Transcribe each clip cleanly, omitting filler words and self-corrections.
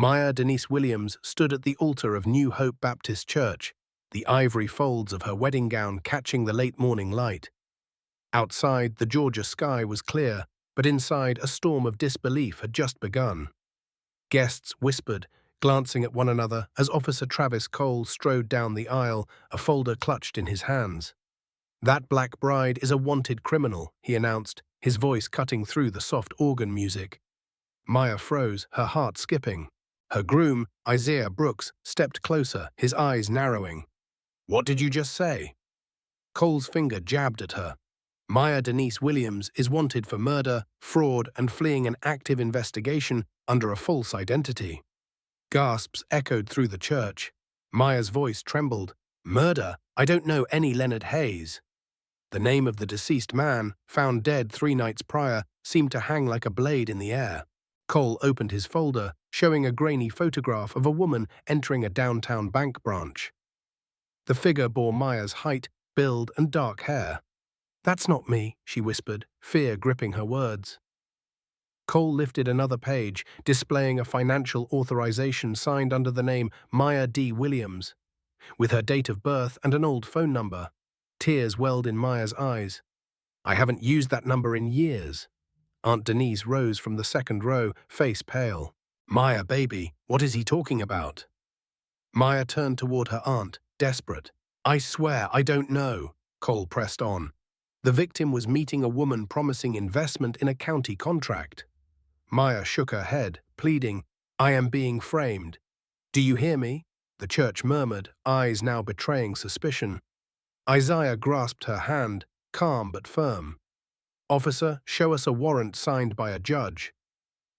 Maya Denise Williams stood at the altar of New Hope Baptist Church, the ivory folds of her wedding gown catching the late morning light. Outside, the Georgia sky was clear, but inside, a storm of disbelief had just begun. Guests whispered, glancing at one another as Officer Travis Cole strode down the aisle, a folder clutched in his hands. "That black bride is a wanted criminal," he announced, his voice cutting through the soft organ music. Maya froze, her heart skipping. Her groom, Isaiah Brooks, stepped closer, his eyes narrowing. "What did you just say?" Cole's finger jabbed at her. "Maya Denise Williams is wanted for murder, fraud, and fleeing an active investigation under a false identity." Gasps echoed through the church. Maya's voice trembled. "Murder? I don't know any Leonard Hayes." The name of the deceased man, found dead 3 nights prior, seemed to hang like a blade in the air. Cole opened his folder, showing a grainy photograph of a woman entering a downtown bank branch. The figure bore Maya's height, build, and dark hair. "That's not me," she whispered, fear gripping her words. Cole lifted another page, displaying a financial authorization signed under the name Maya D. Williams, with her date of birth and an old phone number. Tears welled in Maya's eyes. "I haven't used that number in years." Aunt Denise rose from the second row, face pale. "Maya, baby, what is he talking about?" Maya turned toward her aunt, desperate. "I swear, I don't know," Cole pressed on. The victim was meeting a woman promising investment in a county contract. Maya shook her head, pleading, "I am being framed." "Do you hear me?" the church murmured, eyes now betraying suspicion. Isaiah grasped her hand, calm but firm. "Officer, show us a warrant signed by a judge."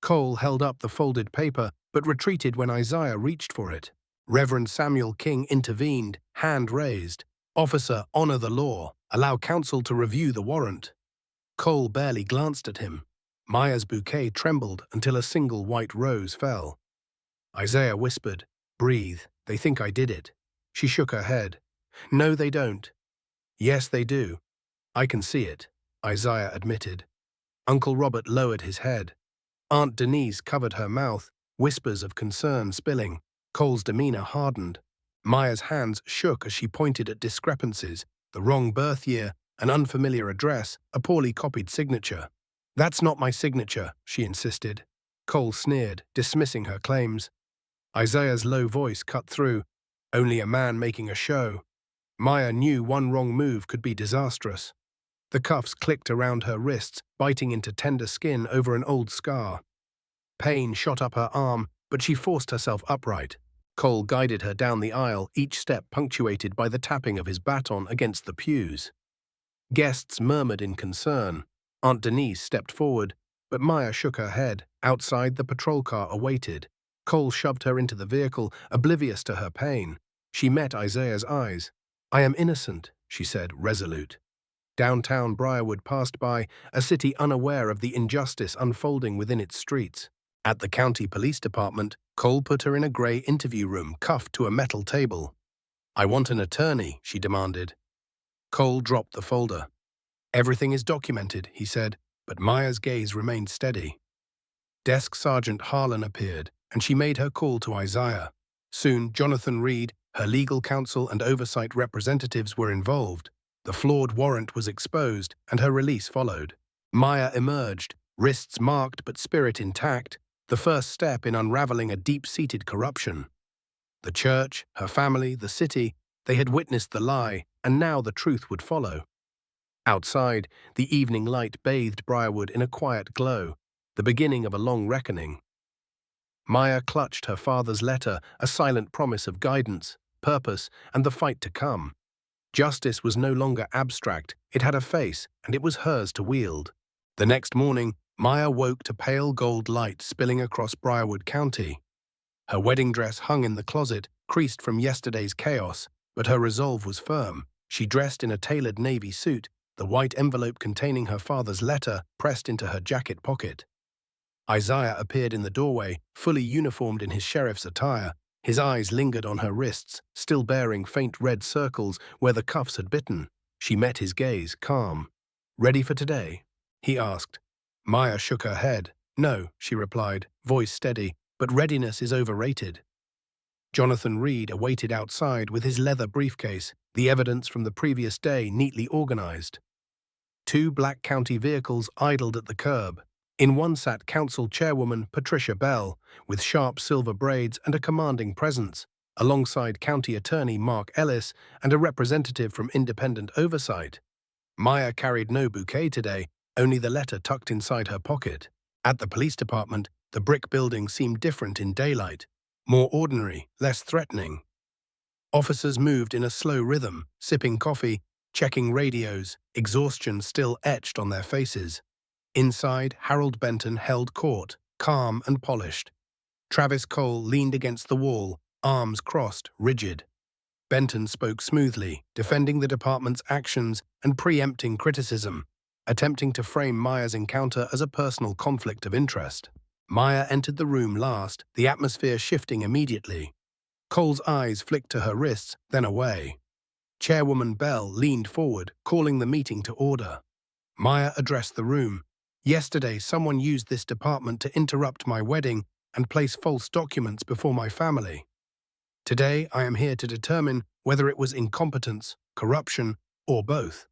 Cole held up the folded paper, but retreated when Isaiah reached for it. Reverend Samuel King intervened, hand raised. "Officer, honor the law. Allow counsel to review the warrant." Cole barely glanced at him. Maya's bouquet trembled until a single white rose fell. Isaiah whispered, "Breathe. They think I did it." She shook her head. "No, they don't." "Yes, they do. I can see it," Isaiah admitted. Uncle Robert lowered his head. Aunt Denise covered her mouth, whispers of concern spilling. Cole's demeanor hardened. Maya's hands shook as she pointed at discrepancies, the wrong birth year, an unfamiliar address, a poorly copied signature. "That's not my signature," she insisted. Cole sneered, dismissing her claims. Isaiah's low voice cut through. "Only a man making a show." Maya knew one wrong move could be disastrous. The cuffs clicked around her wrists, biting into tender skin over an old scar. Pain shot up her arm, but she forced herself upright. Cole guided her down the aisle, each step punctuated by the tapping of his baton against the pews. Guests murmured in concern. Aunt Denise stepped forward, but Maya shook her head. Outside, the patrol car awaited. Cole shoved her into the vehicle, oblivious to her pain. She met Isaiah's eyes. "I am innocent," she said, resolute. Downtown Brierwood passed by, a city unaware of the injustice unfolding within its streets. At the county police department, Cole put her in a grey interview room, cuffed to a metal table. "I want an attorney," she demanded. Cole dropped the folder. "Everything is documented," he said, but Maya's gaze remained steady. Desk Sergeant Harlan appeared, and she made her call to Isaiah. Soon, Jonathan Reed, her legal counsel and oversight representatives were involved. The flawed warrant was exposed, and her release followed. Maya emerged, wrists marked but spirit intact, the first step in unraveling a deep-seated corruption. The church, her family, the city, they had witnessed the lie, and now the truth would follow. Outside, the evening light bathed Brierwood in a quiet glow, the beginning of a long reckoning. Maya clutched her father's letter, a silent promise of guidance, purpose, and the fight to come. Justice was no longer abstract, it had a face, and it was hers to wield. The next morning, Maya woke to pale gold light spilling across Brierwood County. Her wedding dress hung in the closet, creased from yesterday's chaos, but her resolve was firm. She dressed in a tailored navy suit, the white envelope containing her father's letter pressed into her jacket pocket. Isaiah appeared in the doorway, fully uniformed in his sheriff's attire. His eyes lingered on her wrists, still bearing faint red circles where the cuffs had bitten. She met his gaze, calm. "Ready for today?" he asked. Maya shook her head. "No," she replied, voice steady, but readiness is overrated. Jonathan Reed awaited outside with his leather briefcase, the evidence from the previous day neatly organized. Two Black County vehicles idled at the curb. In one sat Council Chairwoman Patricia Bell, with sharp silver braids and a commanding presence, alongside County Attorney Mark Ellis and a representative from Independent Oversight. Maya carried no bouquet today, only the letter tucked inside her pocket. At the police department, the brick building seemed different in daylight, more ordinary, less threatening. Officers moved in a slow rhythm, sipping coffee, checking radios, exhaustion still etched on their faces. Inside, Harold Benton held court, calm and polished. Travis Cole leaned against the wall, arms crossed, rigid. Benton spoke smoothly, defending the department's actions and preempting criticism, attempting to frame Maya's encounter as a personal conflict of interest. Maya entered the room last, the atmosphere shifting immediately. Cole's eyes flicked to her wrists, then away. Chairwoman Bell leaned forward, calling the meeting to order. Maya addressed the room. Yesterday, someone used this department to interrupt my wedding and place false documents before my family. Today, I am here to determine whether it was incompetence, corruption, or both.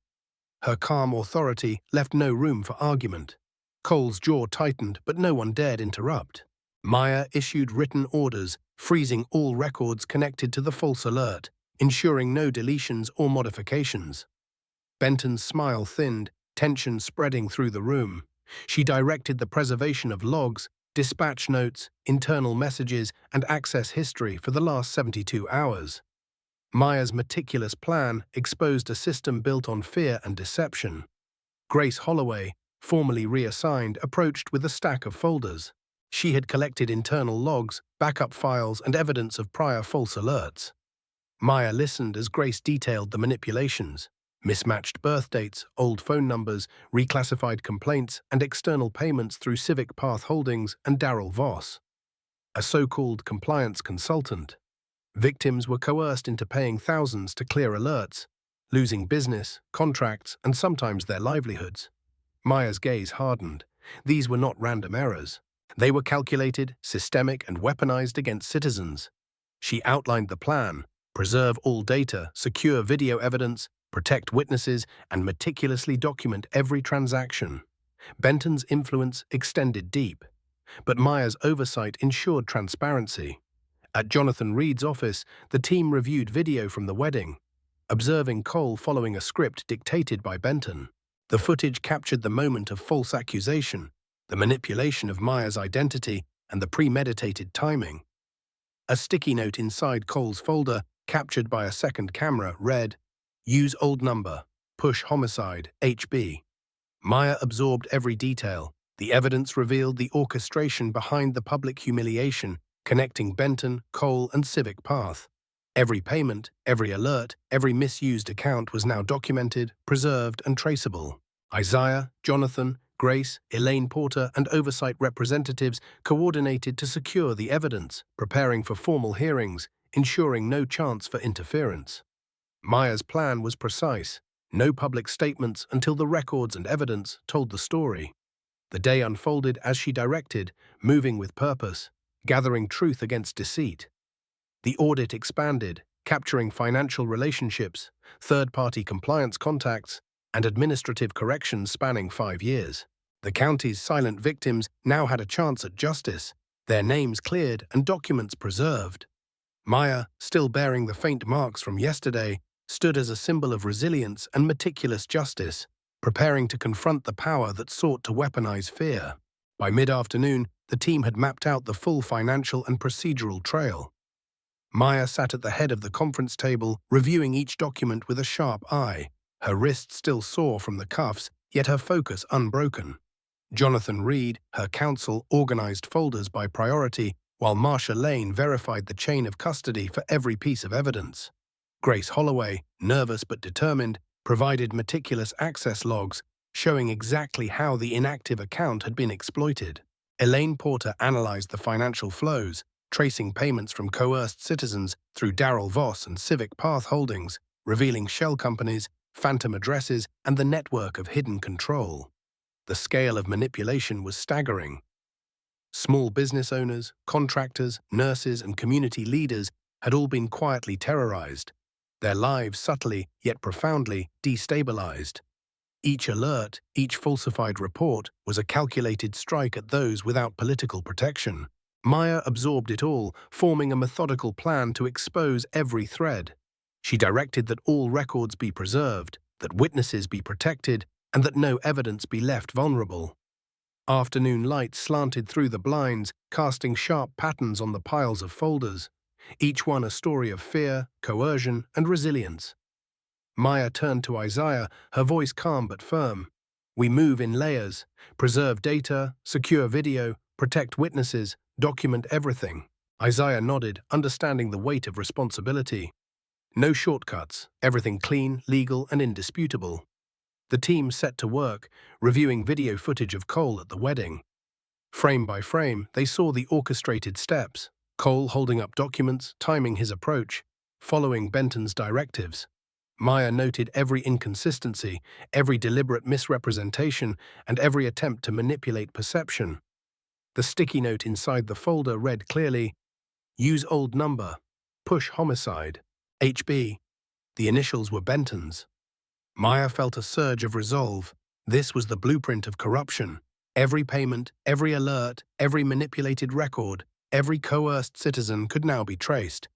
Her calm authority left no room for argument. Cole's jaw tightened, but no one dared interrupt. Maya issued written orders, freezing all records connected to the false alert, ensuring no deletions or modifications. Benton's smile thinned, tension spreading through the room. She directed the preservation of logs, dispatch notes, internal messages, and access history for the last 72 hours. Maya's meticulous plan exposed a system built on fear and deception. Grace Holloway, formally reassigned, approached with a stack of folders. She had collected internal logs, backup files, and evidence of prior false alerts. Maya listened as Grace detailed the manipulations: mismatched birth dates, old phone numbers, reclassified complaints, and external payments through Civic Path Holdings and Darrell Voss, a so-called compliance consultant. Victims were coerced into paying thousands to clear alerts, losing business, contracts, and sometimes their livelihoods. Maya's gaze hardened. These were not random errors. They were calculated, systemic, and weaponized against citizens. She outlined the plan: preserve all data, secure video evidence, protect witnesses, and meticulously document every transaction. Benton's influence extended deep, but Maya's oversight ensured transparency. At Jonathan Reed's office, the team reviewed video from the wedding, observing Cole following a script dictated by Benton. The footage captured the moment of false accusation, the manipulation of Maya's identity, and the premeditated timing. A sticky note inside Cole's folder, captured by a second camera, read, "Use old number, push homicide, HB." Maya absorbed every detail. The evidence revealed the orchestration behind the public humiliation, connecting Benton, Cole, and Civic Path. Every payment, every alert, every misused account was now documented, preserved, and traceable. Isaiah, Jonathan, Grace, Elaine Porter, and oversight representatives coordinated to secure the evidence, preparing for formal hearings, ensuring no chance for interference. Maya's plan was precise: no public statements until the records and evidence told the story. The day unfolded as she directed, moving with purpose, gathering truth against deceit. The audit expanded, capturing financial relationships, third-party compliance contacts, and administrative corrections spanning 5 years. The county's silent victims now had a chance at justice, their names cleared and documents preserved. Maya, still bearing the faint marks from yesterday, stood as a symbol of resilience and meticulous justice, preparing to confront the power that sought to weaponize fear. By mid-afternoon, the team had mapped out the full financial and procedural trail. Maya sat at the head of the conference table, reviewing each document with a sharp eye, her wrists still sore from the cuffs, yet her focus unbroken. Jonathan Reed, her counsel, organized folders by priority, while Marcia Lane verified the chain of custody for every piece of evidence. Grace Holloway, nervous but determined, provided meticulous access logs, showing exactly how the inactive account had been exploited. Elaine Porter analyzed the financial flows, tracing payments from coerced citizens through Darrell Voss and Civic Path Holdings, revealing shell companies, phantom addresses, and the network of hidden control. The scale of manipulation was staggering. Small business owners, contractors, nurses, and community leaders had all been quietly terrorized, their lives subtly yet profoundly destabilized. Each alert, each falsified report was a calculated strike at those without political protection. Maya absorbed it all, forming a methodical plan to expose every thread. She directed that all records be preserved, that witnesses be protected, and that no evidence be left vulnerable. Afternoon light slanted through the blinds, casting sharp patterns on the piles of folders, each one a story of fear, coercion, and resilience. Maya turned to Isaiah, her voice calm but firm. "We move in layers, preserve data, secure video, protect witnesses, document everything." Isaiah nodded, understanding the weight of responsibility. No shortcuts, everything clean, legal, and indisputable. The team set to work, reviewing video footage of Cole at the wedding. Frame by frame, they saw the orchestrated steps, Cole holding up documents, timing his approach, following Benton's directives. Maya noted every inconsistency, every deliberate misrepresentation, and every attempt to manipulate perception. The sticky note inside the folder read clearly, "Use old number. Push homicide. HB." The initials were Benton's. Maya felt a surge of resolve. This was the blueprint of corruption. Every payment, every alert, every manipulated record, every coerced citizen could now be traced.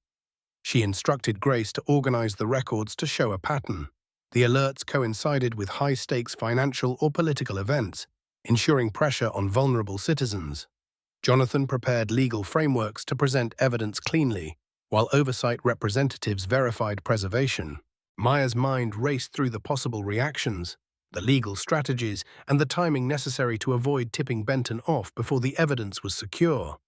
She instructed Grace to organize the records to show a pattern. The alerts coincided with high-stakes financial or political events, ensuring pressure on vulnerable citizens. Jonathan prepared legal frameworks to present evidence cleanly, while oversight representatives verified preservation. Maya's mind raced through the possible reactions, the legal strategies, and the timing necessary to avoid tipping Benton off before the evidence was secure.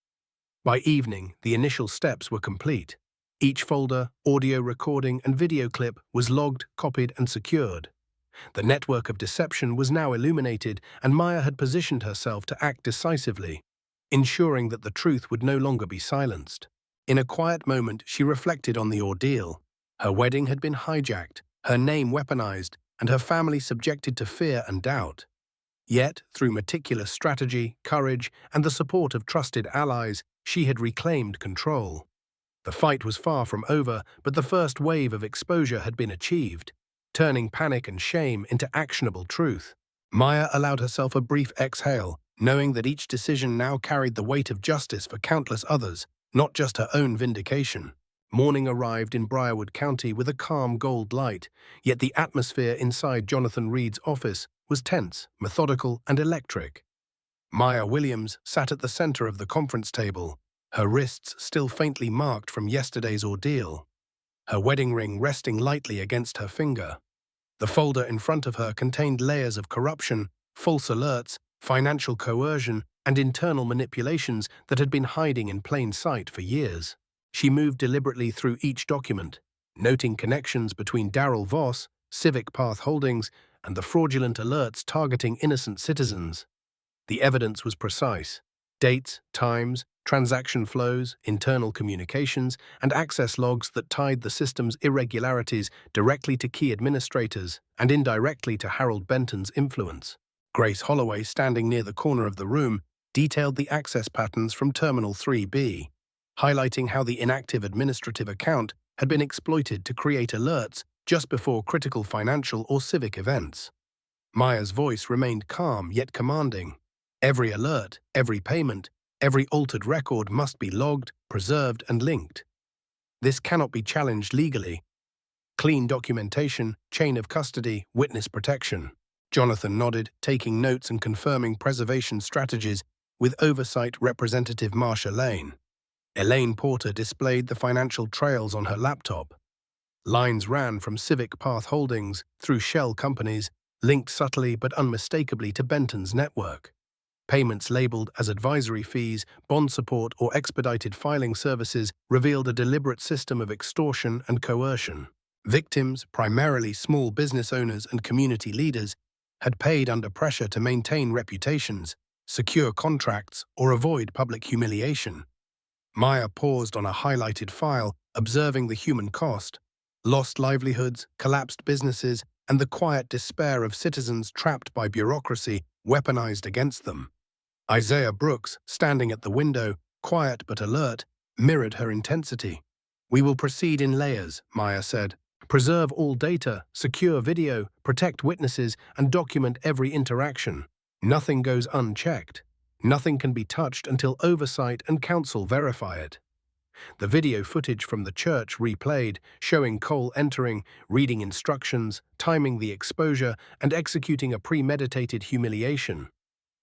By evening, the initial steps were complete. Each folder, audio recording, and video clip was logged, copied, and secured. The network of deception was now illuminated, and Maya had positioned herself to act decisively, ensuring that the truth would no longer be silenced. In a quiet moment, she reflected on the ordeal. Her wedding had been hijacked, her name weaponized, and her family subjected to fear and doubt. Yet, through meticulous strategy, courage, and the support of trusted allies, she had reclaimed control. The fight was far from over, but the first wave of exposure had been achieved, turning panic and shame into actionable truth. Maya allowed herself a brief exhale, knowing that each decision now carried the weight of justice for countless others, not just her own vindication. Morning arrived in Brierwood County with a calm gold light, yet the atmosphere inside Jonathan Reed's office was tense, methodical, and electric. Maya Williams sat at the center of the conference table, her wrists still faintly marked from yesterday's ordeal, her wedding ring resting lightly against her finger. The folder in front of her contained layers of corruption, false alerts, financial coercion, and internal manipulations that had been hiding in plain sight for years. She moved deliberately through each document, noting connections between Darryl Voss, Civic Path Holdings, and the fraudulent alerts targeting innocent citizens. The evidence was precise. Dates, times, transaction flows, internal communications, and access logs that tied the system's irregularities directly to key administrators and indirectly to Harold Benton's influence. Grace Holloway, standing near the corner of the room, detailed the access patterns from Terminal 3B, highlighting how the inactive administrative account had been exploited to create alerts just before critical financial or civic events. Maya's voice remained calm yet commanding. Every alert, every payment, every altered record must be logged, preserved, and linked. This cannot be challenged legally. Clean documentation, chain of custody, witness protection. Jonathan nodded, taking notes and confirming preservation strategies with Oversight Representative Marsha Lane. Elaine Porter displayed the financial trails on her laptop. Lines ran from Civic Path Holdings through shell companies, linked subtly but unmistakably to Benton's network. Payments labeled as advisory fees, bond support, or expedited filing services revealed a deliberate system of extortion and coercion. Victims, primarily small business owners and community leaders, had paid under pressure to maintain reputations, secure contracts, or avoid public humiliation. Maya paused on a highlighted file, observing the human cost: lost livelihoods, collapsed businesses, and the quiet despair of citizens trapped by bureaucracy weaponized against them. Isaiah Brooks, standing at the window, quiet but alert, mirrored her intensity. "We will proceed in layers," Maya said. "Preserve all data, secure video, protect witnesses, and document every interaction. Nothing goes unchecked. Nothing can be touched until oversight and counsel verify it." The video footage from the church replayed, showing Cole entering, reading instructions, timing the exposure, and executing a premeditated humiliation.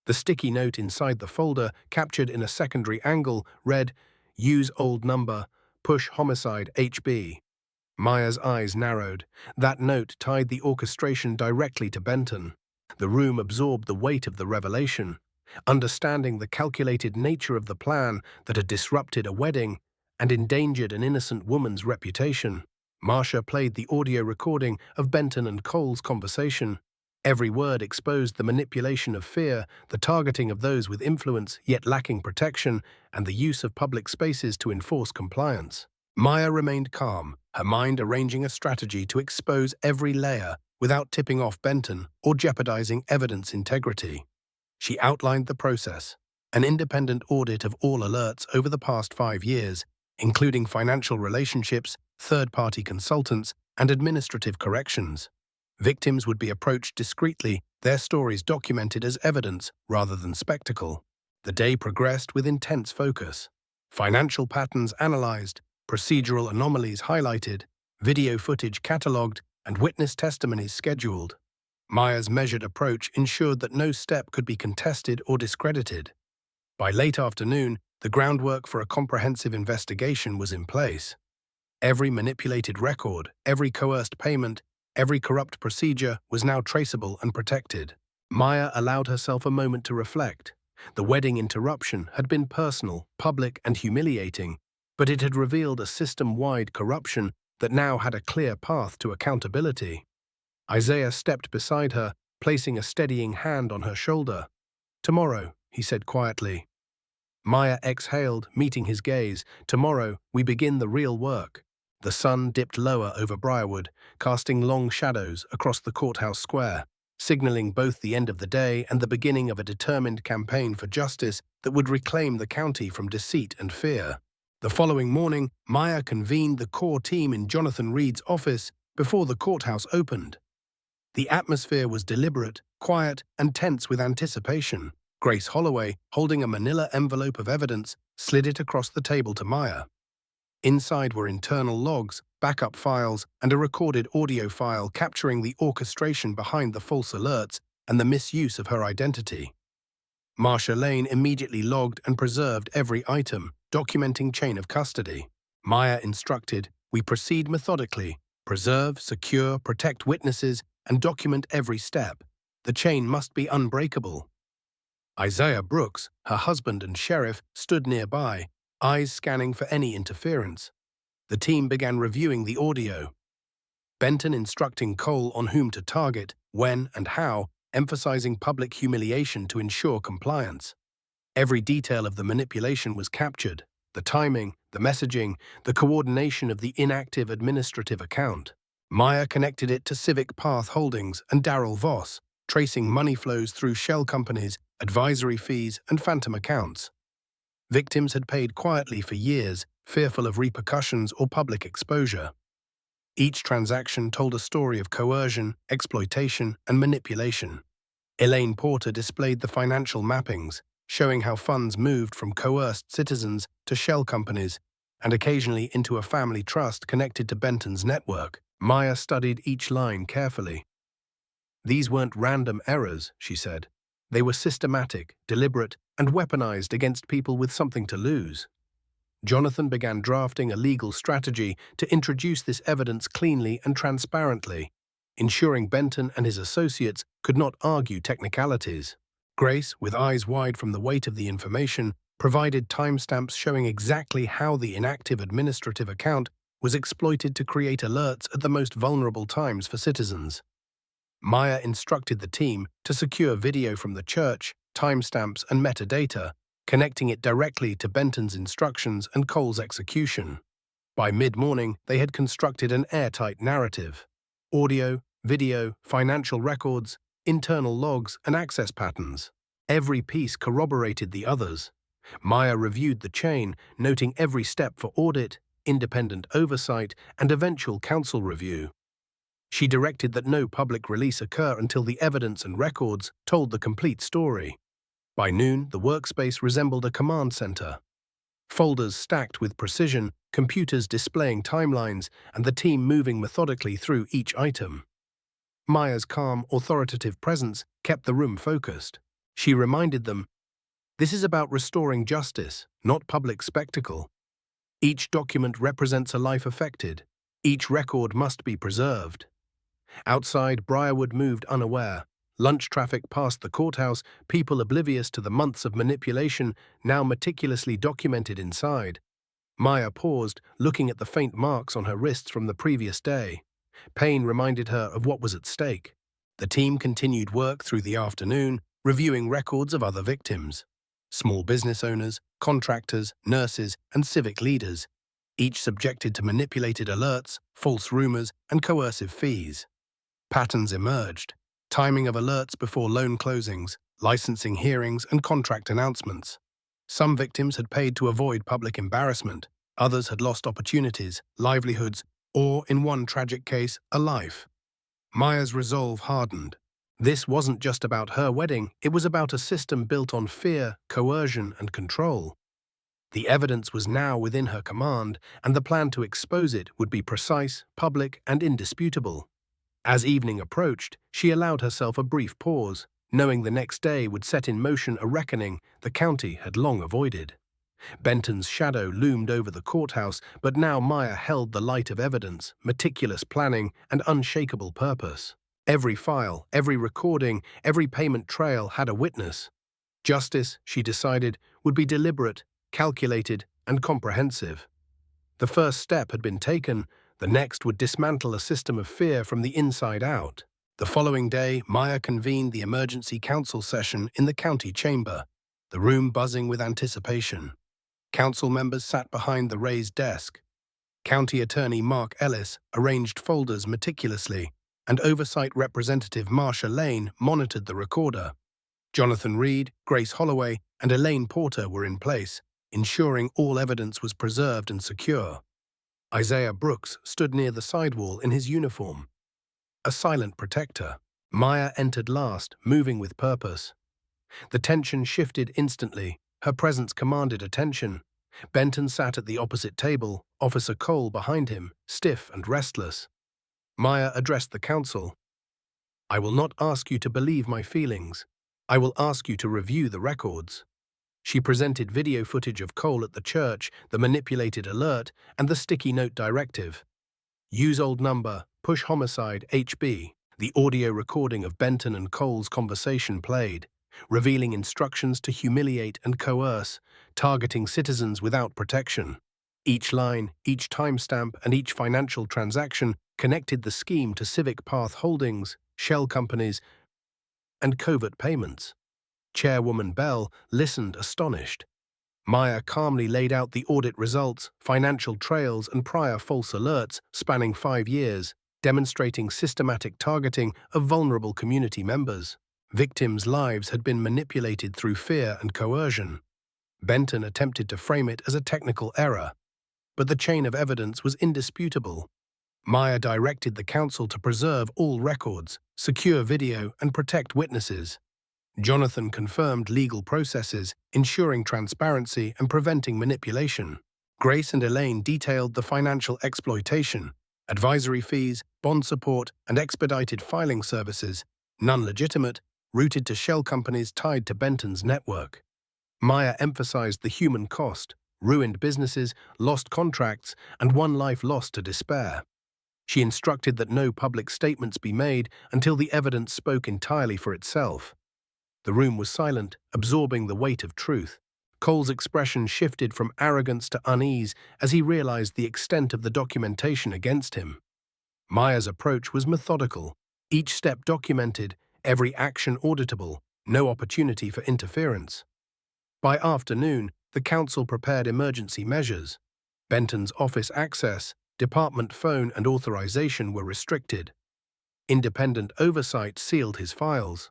The sticky note inside the folder, captured in a secondary angle, read, "Use old number, push homicide HB." Maya's eyes narrowed. That note tied the orchestration directly to Benton. The room absorbed the weight of the revelation. Understanding the calculated nature of the plan that had disrupted a wedding and endangered an innocent woman's reputation, Marcia played the audio recording of Benton and Cole's conversation. Every word exposed the manipulation of fear, the targeting of those with influence yet lacking protection, and the use of public spaces to enforce compliance. Maya remained calm, her mind arranging a strategy to expose every layer without tipping off Benton or jeopardizing evidence integrity. She outlined the process, an independent audit of all alerts over the past 5 years, including financial relationships, third-party consultants, and administrative corrections. Victims would be approached discreetly, their stories documented as evidence rather than spectacle. The day progressed with intense focus. Financial patterns analyzed, procedural anomalies highlighted, video footage catalogued, and witness testimonies scheduled. Maya's measured approach ensured that no step could be contested or discredited. By late afternoon, the groundwork for a comprehensive investigation was in place. Every manipulated record, every coerced payment, every corrupt procedure was now traceable and protected. Maya allowed herself a moment to reflect. The wedding interruption had been personal, public, and humiliating, but it had revealed a system-wide corruption that now had a clear path to accountability. Isaiah stepped beside her, placing a steadying hand on her shoulder. "Tomorrow," he said quietly. Maya exhaled, meeting his gaze. "Tomorrow, we begin the real work." The sun dipped lower over Brierwood, casting long shadows across the courthouse square, signaling both the end of the day and the beginning of a determined campaign for justice that would reclaim the county from deceit and fear. The following morning, Maya convened the core team in Jonathan Reed's office before the courthouse opened. The atmosphere was deliberate, quiet, and tense with anticipation. Grace Holloway, holding a manila envelope of evidence, slid it across the table to Maya. Inside were internal logs, backup files, and a recorded audio file capturing the orchestration behind the false alerts and the misuse of her identity. Marcia Lane immediately logged and preserved every item, documenting chain of custody. Maya instructed, "We proceed methodically, preserve, secure, protect witnesses, and document every step. The chain must be unbreakable." Isaiah Brooks, her husband and sheriff, stood nearby, eyes scanning for any interference. The team began reviewing the audio. Benton instructing Cole on whom to target, when and how, emphasizing public humiliation to ensure compliance. Every detail of the manipulation was captured: the timing, the messaging, the coordination of the inactive administrative account. Maya connected it to Civic Path Holdings and Darrell Voss, tracing money flows through shell companies, advisory fees, and phantom accounts. Victims had paid quietly for years, fearful of repercussions or public exposure. Each transaction told a story of coercion, exploitation, and manipulation. Elaine Porter displayed the financial mappings, showing how funds moved from coerced citizens to shell companies, and occasionally into a family trust connected to Benton's network. Maya studied each line carefully. "These weren't random errors," she said. "They were systematic, deliberate, and weaponized against people with something to lose." Jonathan began drafting a legal strategy to introduce this evidence cleanly and transparently, ensuring Benton and his associates could not argue technicalities. Grace, with eyes wide from the weight of the information, provided timestamps showing exactly how the inactive administrative account was exploited to create alerts at the most vulnerable times for citizens. Maya instructed the team to secure video from the church, timestamps, and metadata, connecting it directly to Benton's instructions and Cole's execution. By mid-morning, they had constructed an airtight narrative: audio, video, financial records, internal logs, and access patterns. Every piece corroborated the others. Maya reviewed the chain, noting every step for audit, independent oversight, and eventual council review. She directed that no public release occur until the evidence and records told the complete story. By noon, the workspace resembled a command center. Folders stacked with precision, computers displaying timelines, and the team moving methodically through each item. Maya's calm, authoritative presence kept the room focused. She reminded them, "This is about restoring justice, not public spectacle. Each document represents a life affected. Each record must be preserved." Outside, Brierwood moved unaware. Lunch traffic passed the courthouse, people oblivious to the months of manipulation now meticulously documented inside. Maya paused, looking at the faint marks on her wrists from the previous day. Pain reminded her of what was at stake. The team continued work through the afternoon, reviewing records of other victims. Small business owners, contractors, nurses, and civic leaders, each subjected to manipulated alerts, false rumors, and coercive fees. Patterns emerged. Timing of alerts before loan closings, licensing hearings, and contract announcements. Some victims had paid to avoid public embarrassment. Others had lost opportunities, livelihoods, or, in one tragic case, a life. Maya's resolve hardened. This wasn't just about her wedding, it was about a system built on fear, coercion, and control. The evidence was now within her command, and the plan to expose it would be precise, public, and indisputable. As evening approached, she allowed herself a brief pause, knowing the next day would set in motion a reckoning the county had long avoided. Benton's shadow loomed over the courthouse, but now Maya held the light of evidence, meticulous planning, and unshakable purpose. Every file, every recording, every payment trail had a witness. Justice, she decided, would be deliberate, calculated, and comprehensive. The first step had been taken. The next would dismantle a system of fear from the inside out. The following day, Maya convened the emergency council session in the county chamber, the room buzzing with anticipation. Council members sat behind the raised desk. County Attorney Mark Ellis arranged folders meticulously, and Oversight Representative Marsha Lane monitored the recorder. Jonathan Reed, Grace Holloway, and Elaine Porter were in place, ensuring all evidence was preserved and secure. Isaiah Brooks stood near the sidewall in his uniform, a silent protector. Maya entered last, moving with purpose. The tension shifted instantly. Her presence commanded attention. Benton sat at the opposite table, Officer Cole behind him, stiff and restless. Maya addressed the council. "I will not ask you to believe my feelings. I will ask you to review the records." She presented video footage of Cole at the church, the manipulated alert, and the sticky note directive. "Use old number, push homicide, HB." The audio recording of Benton and Cole's conversation played, revealing instructions to humiliate and coerce, targeting citizens without protection. Each line, each timestamp, and each financial transaction connected the scheme to Civic Path Holdings, shell companies, and covert payments. Chairwoman Bell listened astonished. Maya calmly laid out the audit results, financial trails, and prior false alerts spanning 5 years, demonstrating systematic targeting of vulnerable community members. Victims' lives had been manipulated through fear and coercion. Benton attempted to frame it as a technical error, but the chain of evidence was indisputable. Maya directed the council to preserve all records, secure video, and protect witnesses. Jonathan confirmed legal processes, ensuring transparency and preventing manipulation. Grace and Elaine detailed the financial exploitation, advisory fees, bond support, and expedited filing services, none legitimate, routed to shell companies tied to Benton's network. Maya emphasized the human cost, ruined businesses, lost contracts, and one life lost to despair. She instructed that no public statements be made until the evidence spoke entirely for itself. The room was silent, absorbing the weight of truth. Cole's expression shifted from arrogance to unease as he realized the extent of the documentation against him. Maya's approach was methodical, each step documented, every action auditable, no opportunity for interference. By afternoon, the council prepared emergency measures. Benton's office access, department phone, and authorization were restricted. Independent oversight sealed his files.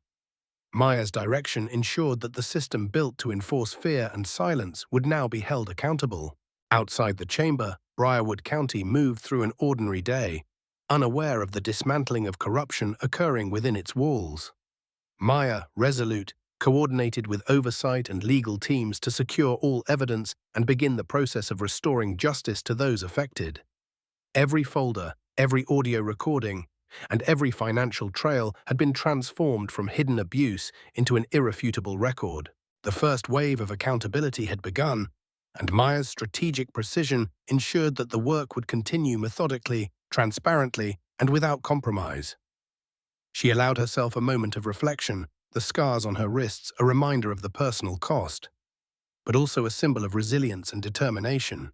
Maya's direction ensured that the system built to enforce fear and silence would now be held accountable. Outside the chamber, Brierwood County moved through an ordinary day, unaware of the dismantling of corruption occurring within its walls. Maya, resolute, coordinated with oversight and legal teams to secure all evidence and begin the process of restoring justice to those affected. Every folder, every audio recording, and every financial trail had been transformed from hidden abuse into an irrefutable record. The first wave of accountability had begun, and Maya's strategic precision ensured that the work would continue methodically, transparently, and without compromise. She allowed herself a moment of reflection, the scars on her wrists a reminder of the personal cost, but also a symbol of resilience and determination.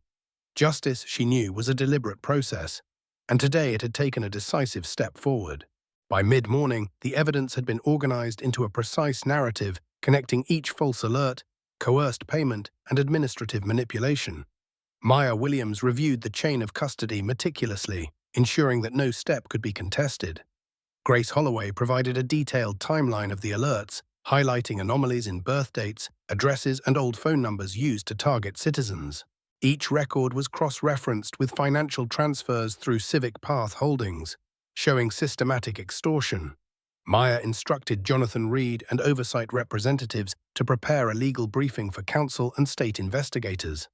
Justice, she knew, was a deliberate process, and today it had taken a decisive step forward. By mid-morning, the evidence had been organized into a precise narrative connecting each false alert, coerced payment, and administrative manipulation. Maya Williams reviewed the chain of custody meticulously, ensuring that no step could be contested. Grace Holloway provided a detailed timeline of the alerts, highlighting anomalies in birth dates, addresses, and old phone numbers used to target citizens. Each record was cross-referenced with financial transfers through Civic Path Holdings, showing systematic extortion. Maya instructed Jonathan Reed and oversight representatives to prepare a legal briefing for counsel and state investigators.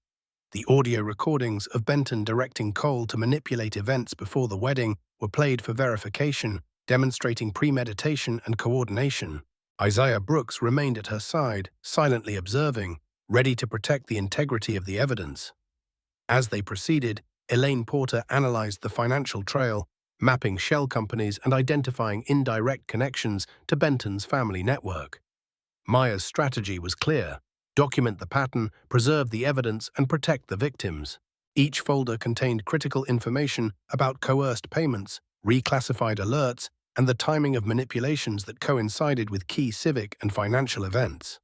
The audio recordings of Benton directing Cole to manipulate events before the wedding were played for verification, demonstrating premeditation and coordination. Isaiah Brooks remained at her side, silently observing, ready to protect the integrity of the evidence. As they proceeded, Elaine Porter analyzed the financial trail, mapping shell companies and identifying indirect connections to Benton's family network. Maya's strategy was clear: document the pattern, preserve the evidence, and protect the victims. Each folder contained critical information about coerced payments, reclassified alerts, and the timing of manipulations that coincided with key civic and financial events.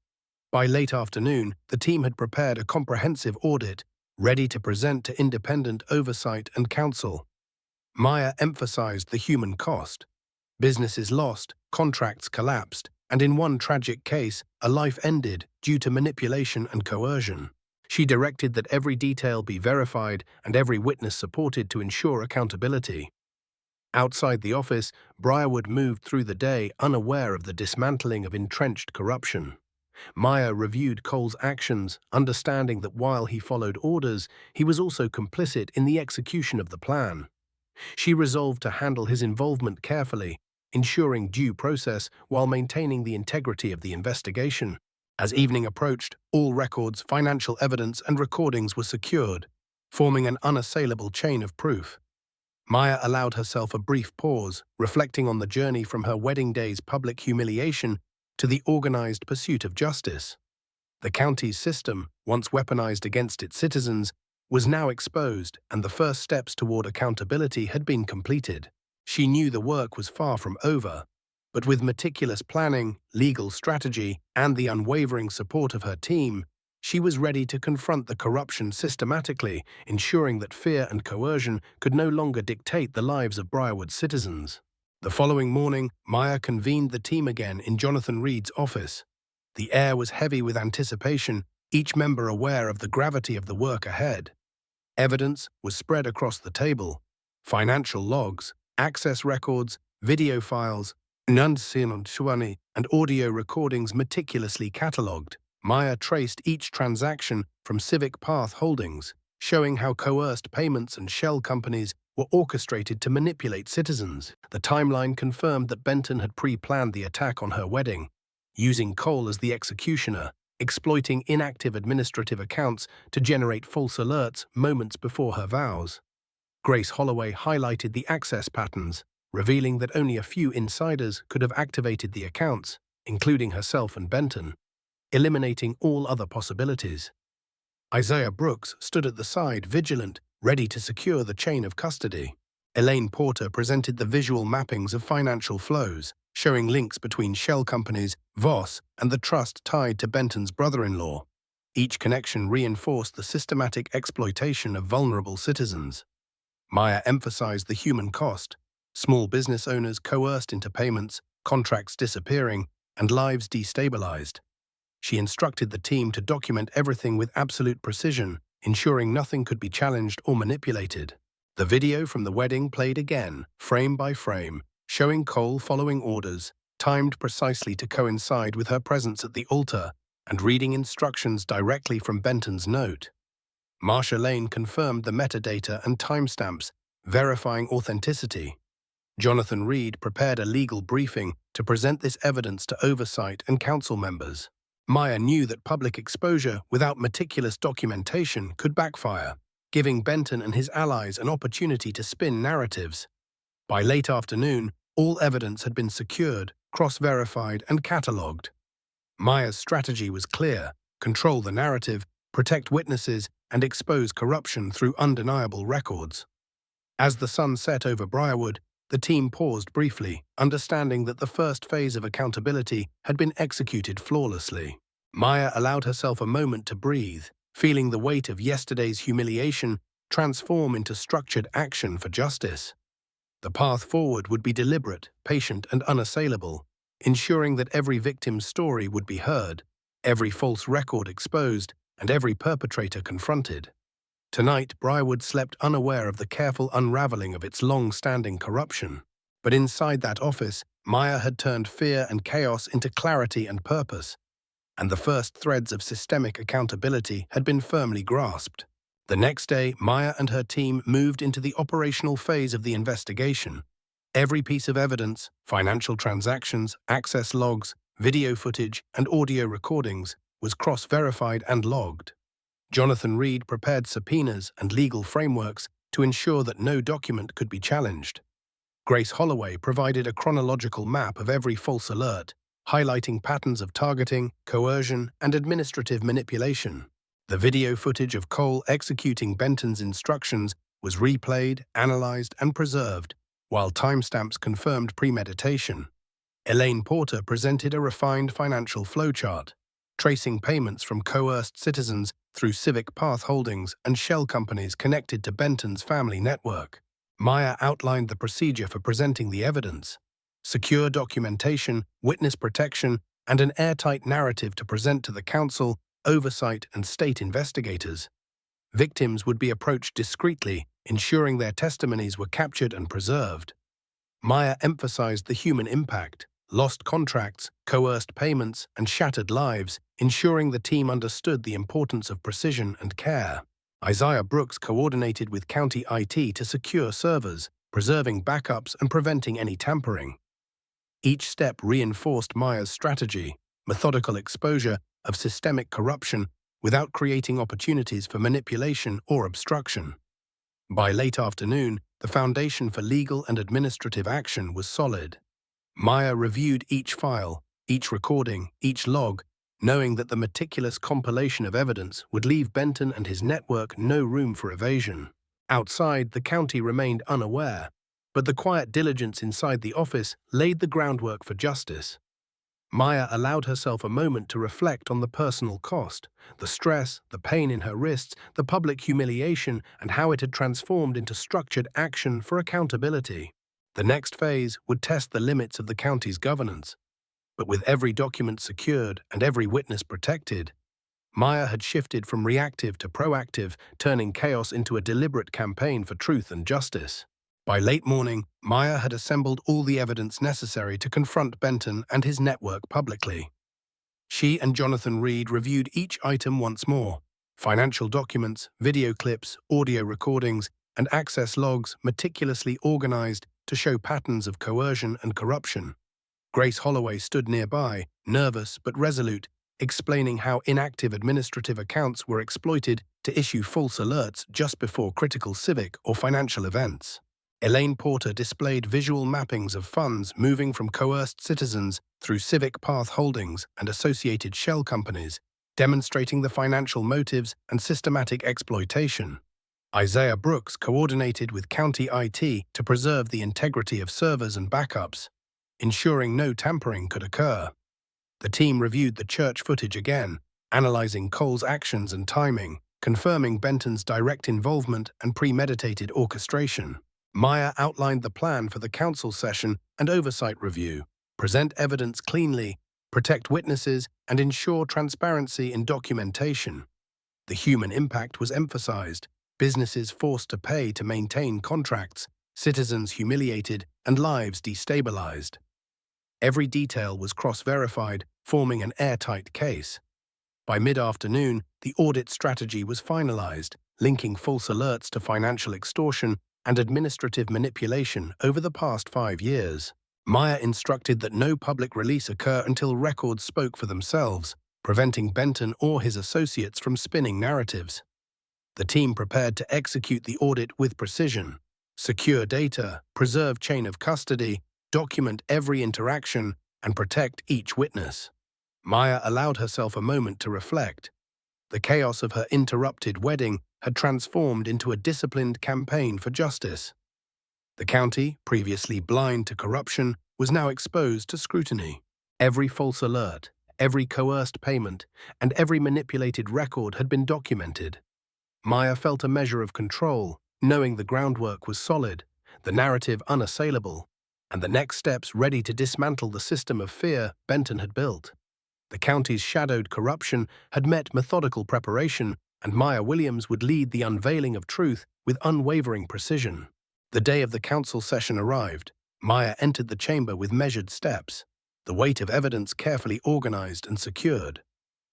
By late afternoon, the team had prepared a comprehensive audit, ready to present to independent oversight and counsel. Maya emphasized the human cost. Businesses lost, contracts collapsed, and in one tragic case, a life ended due to manipulation and coercion. She directed that every detail be verified and every witness supported to ensure accountability. Outside the office, Brierwood moved through the day unaware of the dismantling of entrenched corruption. Maya reviewed Cole's actions, understanding that while he followed orders, he was also complicit in the execution of the plan. She resolved to handle his involvement carefully, ensuring due process while maintaining the integrity of the investigation. As evening approached, all records, financial evidence, and recordings were secured, forming an unassailable chain of proof. Maya allowed herself a brief pause, reflecting on the journey from her wedding day's public humiliation to the organized pursuit of justice. The county's system, once weaponized against its citizens, was now exposed, and the first steps toward accountability had been completed. She knew the work was far from over, but with meticulous planning, legal strategy, and the unwavering support of her team, she was ready to confront the corruption systematically, ensuring that fear and coercion could no longer dictate the lives of Brierwood citizens. The following morning, Maya convened the team again in Jonathan Reed's office. The air was heavy with anticipation, each member aware of the gravity of the work ahead. Evidence was spread across the table: financial logs, access records, video files, and audio recordings meticulously catalogued. Maya traced each transaction from Civic Path Holdings, showing how coerced payments and shell companies were orchestrated to manipulate citizens. The timeline confirmed that Benton had pre-planned the attack on her wedding, using Cole as the executioner, exploiting inactive administrative accounts to generate false alerts moments before her vows. Grace Holloway highlighted the access patterns, revealing that only a few insiders could have activated the accounts, including herself and Benton, eliminating all other possibilities. Isaiah Brooks stood at the side, vigilant, ready to secure the chain of custody. Elaine Porter presented the visual mappings of financial flows, showing links between shell companies, Voss, and the trust tied to Benton's brother-in-law. Each connection reinforced the systematic exploitation of vulnerable citizens. Maya emphasized the human cost: small business owners coerced into payments, contracts disappearing, and lives destabilized. She instructed the team to document everything with absolute precision, ensuring nothing could be challenged or manipulated. The video from the wedding played again, frame by frame, showing Cole following orders, timed precisely to coincide with her presence at the altar, and reading instructions directly from Benton's note. Marsha Lane confirmed the metadata and timestamps, verifying authenticity. Jonathan Reed prepared a legal briefing to present this evidence to oversight and council members. Maya knew that public exposure without meticulous documentation could backfire, giving Benton and his allies an opportunity to spin narratives. By late afternoon, all evidence had been secured, cross-verified, and catalogued. Maya's strategy was clear: control the narrative, protect witnesses, and expose corruption through undeniable records. As the sun set over Brierwood, the team paused briefly, understanding that the first phase of accountability had been executed flawlessly. Maya allowed herself a moment to breathe, feeling the weight of yesterday's humiliation transform into structured action for justice. The path forward would be deliberate, patient, and unassailable, ensuring that every victim's story would be heard, every false record exposed, and every perpetrator confronted. Tonight, Brierwood slept unaware of the careful unraveling of its long-standing corruption. But inside that office, Maya had turned fear and chaos into clarity and purpose, and the first threads of systemic accountability had been firmly grasped. The next day, Maya and her team moved into the operational phase of the investigation. Every piece of evidence, financial transactions, access logs, video footage, and audio recordings, was cross-verified and logged. Jonathan Reed prepared subpoenas and legal frameworks to ensure that no document could be challenged. Grace Holloway provided a chronological map of every false alert, highlighting patterns of targeting, coercion, and administrative manipulation. The video footage of Cole executing Benton's instructions was replayed, analyzed, and preserved, while timestamps confirmed premeditation. Elaine Porter presented a refined financial flowchart, tracing payments from coerced citizens through Civic Path Holdings and shell companies connected to Benton's family network. Maya outlined the procedure for presenting the evidence: secure documentation, witness protection, and an airtight narrative to present to the council, oversight, and state investigators. Victims would be approached discreetly, ensuring their testimonies were captured and preserved. Maya emphasized the human impact: lost contracts, coerced payments, and shattered lives, ensuring the team understood the importance of precision and care. Isaiah Brooks coordinated with county IT to secure servers, preserving backups and preventing any tampering. Each step reinforced Maya's strategy: methodical exposure of systemic corruption without creating opportunities for manipulation or obstruction. By late afternoon, the foundation for legal and administrative action was solid. Maya reviewed each file, each recording, each log, knowing that the meticulous compilation of evidence would leave Benton and his network no room for evasion. Outside, the county remained unaware, but the quiet diligence inside the office laid the groundwork for justice. Maya allowed herself a moment to reflect on the personal cost, the stress, the pain in her wrists, the public humiliation, and how it had transformed into structured action for accountability. The next phase would test the limits of the county's governance. But with every document secured and every witness protected, Maya had shifted from reactive to proactive, turning chaos into a deliberate campaign for truth and justice. By late morning, Maya had assembled all the evidence necessary to confront Benton and his network publicly. She and Jonathan Reed reviewed each item once more: financial documents, video clips, audio recordings, and access logs meticulously organized to show patterns of coercion and corruption. Grace Holloway stood nearby, nervous but resolute, explaining how inactive administrative accounts were exploited to issue false alerts just before critical civic or financial events. Elaine Porter displayed visual mappings of funds moving from coerced citizens through Civic Path Holdings and associated shell companies, demonstrating the financial motives and systematic exploitation. Isaiah Brooks coordinated with county IT to preserve the integrity of servers and backups, ensuring no tampering could occur. The team reviewed the church footage again, analyzing Cole's actions and timing, confirming Benton's direct involvement and premeditated orchestration. Maya outlined the plan for the council session and oversight review: present evidence cleanly, protect witnesses, and ensure transparency in documentation. The human impact was emphasized, businesses forced to pay to maintain contracts, citizens humiliated, and lives destabilized. Every detail was cross-verified, forming an airtight case. By mid-afternoon, the audit strategy was finalized, linking false alerts to financial extortion and administrative manipulation over the past 5 years. Maya instructed that no public release occur until records spoke for themselves, preventing Benton or his associates from spinning narratives. The team prepared to execute the audit with precision, secure data, preserve chain of custody, document every interaction, and protect each witness. Maya allowed herself a moment to reflect. The chaos of her interrupted wedding had transformed into a disciplined campaign for justice. The county, previously blind to corruption, was now exposed to scrutiny. Every false alert, every coerced payment, and every manipulated record had been documented. Maya felt a measure of control, knowing the groundwork was solid, the narrative unassailable, and the next steps ready to dismantle the system of fear Benton had built. The county's shadowed corruption had met methodical preparation, and Maya Williams would lead the unveiling of truth with unwavering precision. The day of the council session arrived. Maya entered the chamber with measured steps, the weight of evidence carefully organized and secured.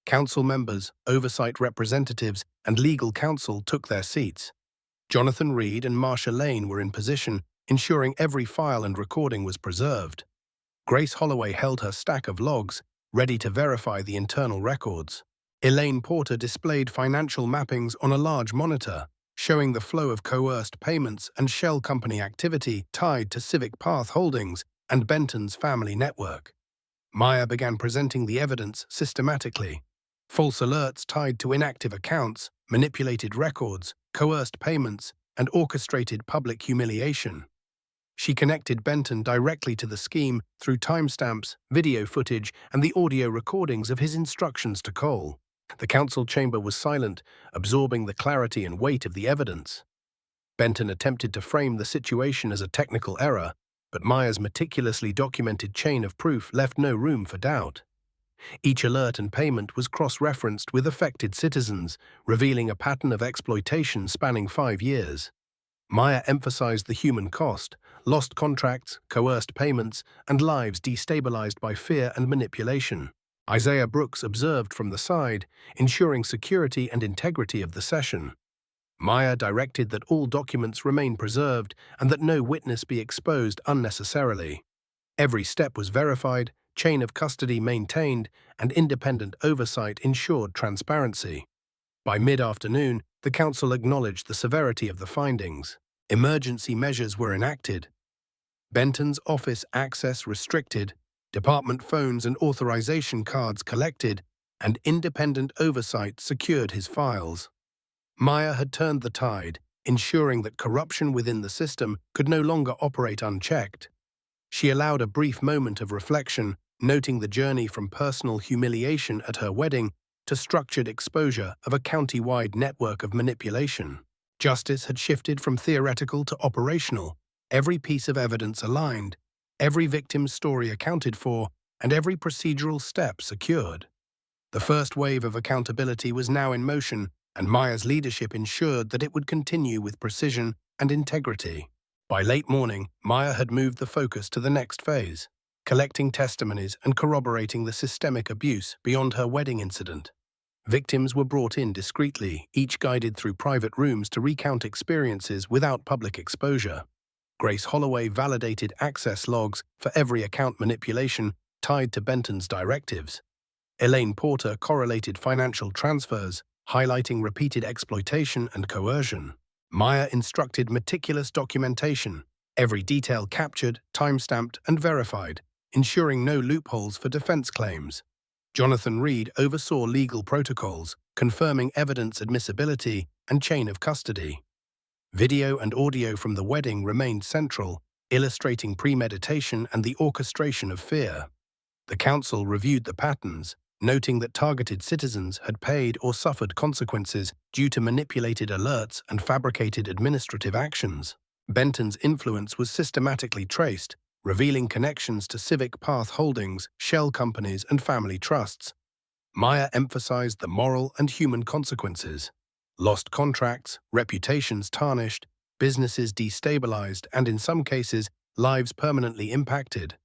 Council members, oversight representatives, and legal counsel took their seats. Jonathan Reed and Marcia Lane were in position, ensuring every file and recording was preserved. Grace Holloway held her stack of logs, ready to verify the internal records. Elaine Porter displayed financial mappings on a large monitor, showing the flow of coerced payments and shell company activity tied to Civic Path Holdings and Benton's family network. Maya began presenting the evidence systematically. False alerts tied to inactive accounts, manipulated records, coerced payments, and orchestrated public humiliation. She connected Benton directly to the scheme through timestamps, video footage, and the audio recordings of his instructions to Cole. The council chamber was silent, absorbing the clarity and weight of the evidence. Benton attempted to frame the situation as a technical error, but Maya's meticulously documented chain of proof left no room for doubt. Each alert and payment was cross-referenced with affected citizens, revealing a pattern of exploitation spanning 5 years. Maya emphasized the human cost: lost contracts, coerced payments, and lives destabilized by fear and manipulation. Isaiah Brooks observed from the side, ensuring security and integrity of the session. Maya directed that all documents remain preserved and that no witness be exposed unnecessarily. Every step was verified, chain of custody maintained, and independent oversight ensured transparency. By mid-afternoon, the council acknowledged the severity of the findings. Emergency measures were enacted. Benton's office access restricted, department phones and authorization cards collected, and independent oversight secured his files. Maya had turned the tide, ensuring that corruption within the system could no longer operate unchecked. She allowed a brief moment of reflection, noting the journey from personal humiliation at her wedding to structured exposure of a county-wide network of manipulation. Justice had shifted from theoretical to operational, every piece of evidence aligned, every victim's story accounted for, and every procedural step secured. The first wave of accountability was now in motion, and Maya's leadership ensured that it would continue with precision and integrity. By late morning, Maya had moved the focus to the next phase, collecting testimonies and corroborating the systemic abuse beyond her wedding incident. Victims were brought in discreetly, each guided through private rooms to recount experiences without public exposure. Grace Holloway validated access logs for every account manipulation tied to Benton's directives. Elaine Porter correlated financial transfers, highlighting repeated exploitation and coercion. Maya instructed meticulous documentation, every detail captured, timestamped, and verified, ensuring no loopholes for defense claims. Jonathan Reed oversaw legal protocols, confirming evidence admissibility and chain of custody. Video and audio from the wedding remained central, illustrating premeditation and the orchestration of fear. The council reviewed the patterns, noting that targeted citizens had paid or suffered consequences due to manipulated alerts and fabricated administrative actions. Benton's influence was systematically traced, revealing connections to Civic Path Holdings, shell companies, and family trusts. Maya emphasized the moral and human consequences. Lost contracts, reputations tarnished, businesses destabilized, and in some cases, lives permanently impacted.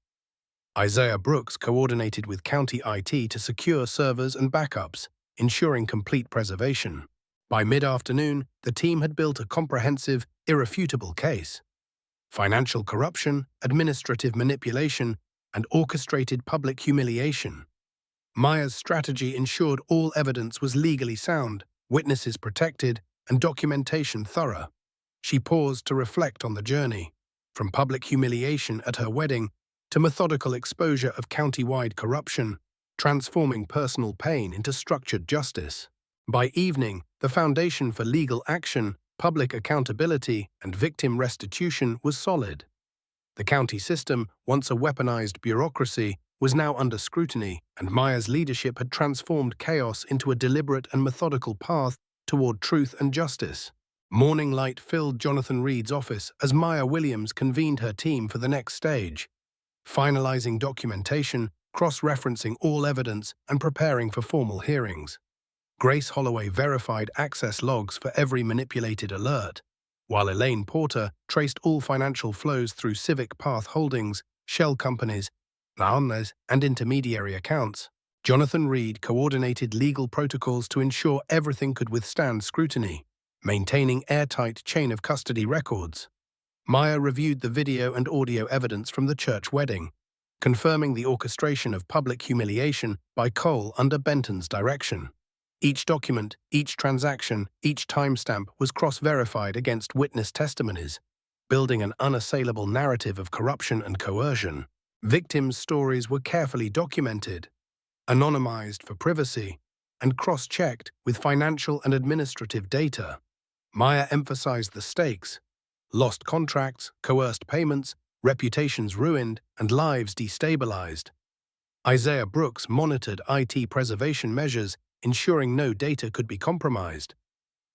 Isaiah Brooks coordinated with county IT to secure servers and backups, ensuring complete preservation. By mid-afternoon, the team had built a comprehensive, irrefutable case. Financial corruption, administrative manipulation, and orchestrated public humiliation. Maya's strategy ensured all evidence was legally sound, witnesses protected, and documentation thorough. She paused to reflect on the journey, from public humiliation at her wedding to methodical exposure of county-wide corruption, transforming personal pain into structured justice. By evening, the foundation for legal action, public accountability, and victim restitution was solid. The county system, once a weaponized bureaucracy, was now under scrutiny, and Maya's leadership had transformed chaos into a deliberate and methodical path toward truth and justice. Morning light filled Jonathan Reed's office as Maya Williams convened her team for the next stage, finalizing documentation, cross-referencing all evidence, and preparing for formal hearings. Grace Holloway verified access logs for every manipulated alert, while Elaine Porter traced all financial flows through Civic Path Holdings, shell companies, and intermediary accounts. Jonathan Reed coordinated legal protocols to ensure everything could withstand scrutiny, maintaining airtight chain of custody records. Maya reviewed the video and audio evidence from the church wedding, confirming the orchestration of public humiliation by Cole under Benton's direction. Each document, each transaction, each timestamp was cross-verified against witness testimonies, building an unassailable narrative of corruption and coercion. Victims' stories were carefully documented, anonymized for privacy, and cross-checked with financial and administrative data. Maya emphasized the stakes: lost contracts, coerced payments, reputations ruined, and lives destabilized. Isaiah Brooks monitored IT preservation measures, ensuring no data could be compromised.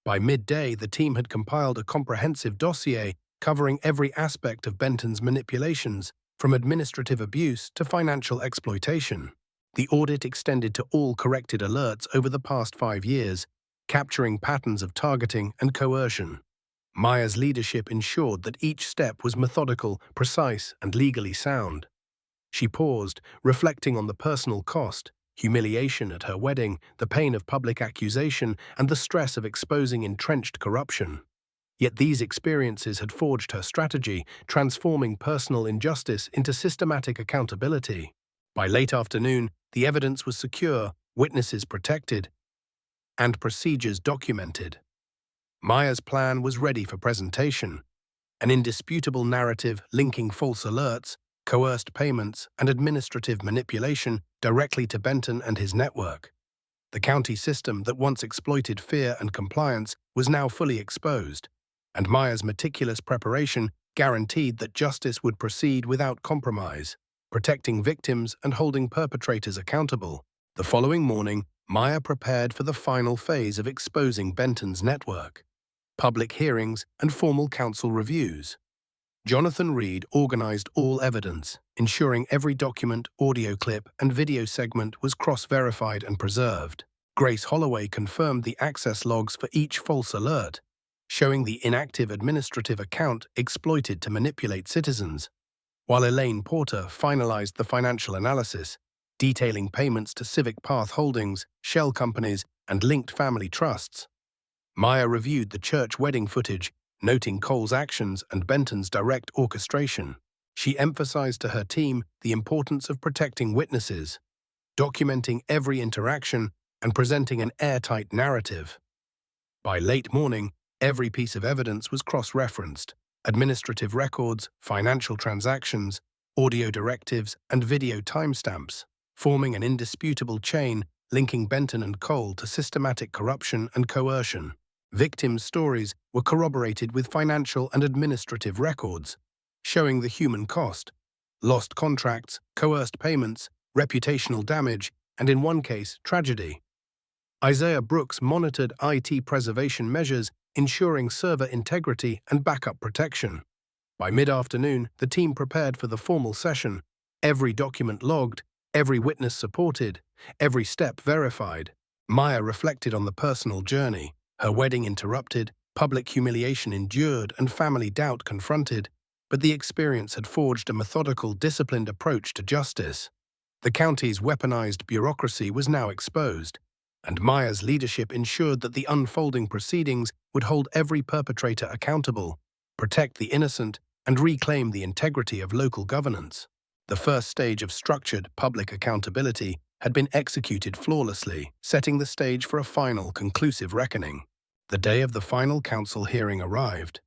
By midday, the team had compiled a comprehensive dossier covering every aspect of Benton's manipulations, from administrative abuse to financial exploitation. The audit extended to all corrected alerts over the past 5 years, capturing patterns of targeting and coercion. Maya's leadership ensured that each step was methodical, precise, and legally sound. She paused, reflecting on the personal cost, humiliation at her wedding, the pain of public accusation, and the stress of exposing entrenched corruption. Yet these experiences had forged her strategy, transforming personal injustice into systematic accountability. By late afternoon, the evidence was secure, witnesses protected, and procedures documented. Maya's plan was ready for presentation, an indisputable narrative linking false alerts, coerced payments, and administrative manipulation directly to Benton and his network. The county system that once exploited fear and compliance was now fully exposed, and Maya's meticulous preparation guaranteed that justice would proceed without compromise, protecting victims and holding perpetrators accountable. The following morning, Maya prepared for the final phase of exposing Benton's network: public hearings and formal council reviews. Jonathan Reed organized all evidence, ensuring every document, audio clip, and video segment was cross-verified and preserved. Grace Holloway confirmed the access logs for each false alert, showing the inactive administrative account exploited to manipulate citizens, while Elaine Porter finalized the financial analysis, detailing payments to Civic Path Holdings, shell companies, and linked family trusts. Maya reviewed the church wedding footage, noting Cole's actions and Benton's direct orchestration. She emphasized to her team the importance of protecting witnesses, documenting every interaction, and presenting an airtight narrative. By late morning, every piece of evidence was cross-referenced: administrative records, financial transactions, audio directives, and video timestamps, forming an indisputable chain linking Benton and Cole to systematic corruption and coercion. Victims' stories were corroborated with financial and administrative records, showing the human cost: lost contracts, coerced payments, reputational damage, and in one case, tragedy. Isaiah Brooks monitored IT preservation measures, ensuring server integrity and backup protection. By mid-afternoon, the team prepared for the formal session, every document logged, every witness supported, every step verified. Maya reflected on the personal journey, her wedding interrupted, public humiliation endured, and family doubt confronted, but the experience had forged a methodical, disciplined approach to justice. The county's weaponized bureaucracy was now exposed, and Maya's leadership ensured that the unfolding proceedings would hold every perpetrator accountable, protect the innocent, and reclaim the integrity of local governance. The first stage of structured public accountability had been executed flawlessly, setting the stage for a final, conclusive reckoning. The day of the final council hearing arrived.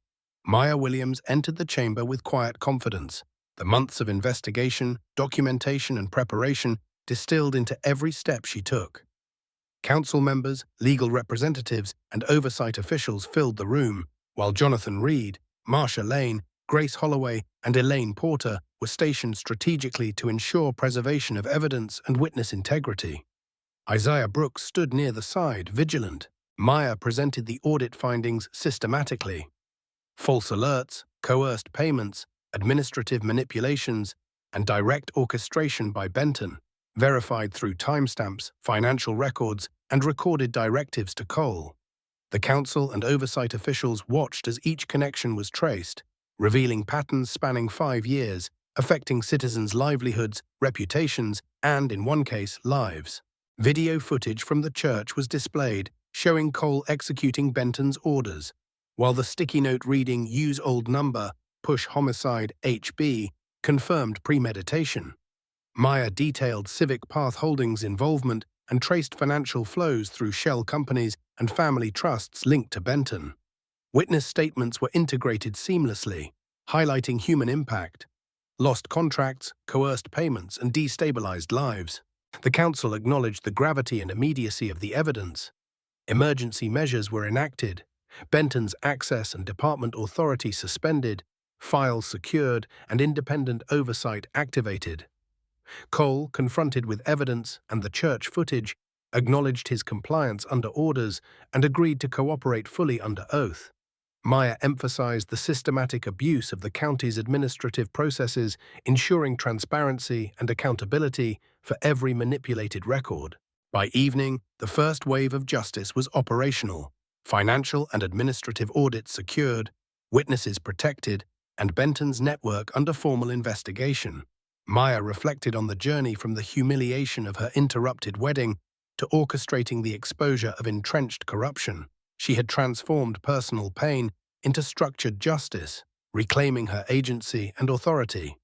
Maya Williams entered the chamber with quiet confidence. The months of investigation, documentation, and preparation distilled into every step she took. Council members, legal representatives, and oversight officials filled the room, while Jonathan Reed, Marsha Lane, Grace Holloway, and Elaine Porter were stationed strategically to ensure preservation of evidence and witness integrity. Isaiah Brooks stood near the side, vigilant. Maya presented the audit findings systematically. False alerts, coerced payments, administrative manipulations, and direct orchestration by Benton, verified through timestamps, financial records, and recorded directives to Cole. The council and oversight officials watched as each connection was traced, revealing patterns spanning 5 years, affecting citizens' livelihoods, reputations, and, in one case, lives. Video footage from the church was displayed, showing Cole executing Benton's orders, while the sticky note reading "Use old number, push homicide, HB" confirmed premeditation. Maya detailed Civic Path Holdings' involvement and traced financial flows through shell companies and family trusts linked to Benton. Witness statements were integrated seamlessly, highlighting human impact, lost contracts, coerced payments, and destabilized lives. The council acknowledged the gravity and immediacy of the evidence. Emergency measures were enacted, Benton's access and department authority suspended, files secured, and independent oversight activated. Cole, confronted with evidence and the church footage, acknowledged his compliance under orders and agreed to cooperate fully under oath. Maya emphasized the systematic abuse of the county's administrative processes, ensuring transparency and accountability for every manipulated record. By evening, the first wave of justice was operational, financial and administrative audits secured, witnesses protected, and Benton's network under formal investigation. Maya reflected on the journey from the humiliation of her interrupted wedding to orchestrating the exposure of entrenched corruption. She had transformed personal pain into structured justice, reclaiming her agency and authority.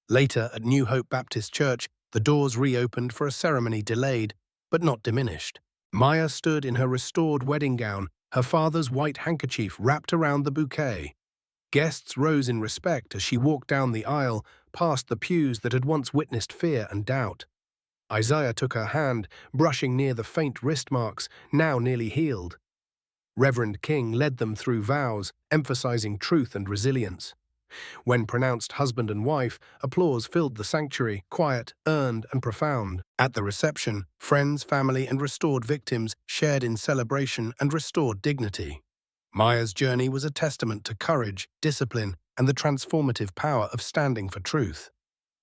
Later, at New Hope Baptist Church, the doors reopened for a ceremony delayed, but not diminished. Maya stood in her restored wedding gown, her father's white handkerchief wrapped around the bouquet. Guests rose in respect as she walked down the aisle, past the pews that had once witnessed fear and doubt. Isaiah took her hand, brushing near the faint wrist marks, now nearly healed. Reverend King led them through vows, emphasizing truth and resilience. When pronounced husband and wife, applause filled the sanctuary, quiet, earned, and profound. At the reception, friends, family, and restored victims shared in celebration and restored dignity. Maya's journey was a testament to courage, discipline, and the transformative power of standing for truth.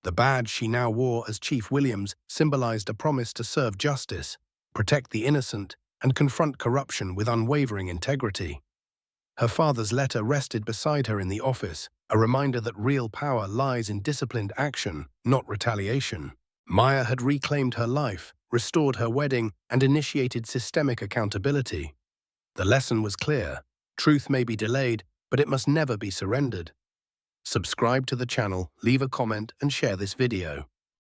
The badge she now wore as Chief Williams symbolized a promise to serve justice, protect the innocent, and confront corruption with unwavering integrity. Her father's letter rested beside her in the office, a reminder that real power lies in disciplined action, not retaliation. Maya had reclaimed her life, restored her wedding, and initiated systemic accountability. The lesson was clear. Truth may be delayed, but it must never be surrendered. Subscribe to the channel, leave a comment, and share this video.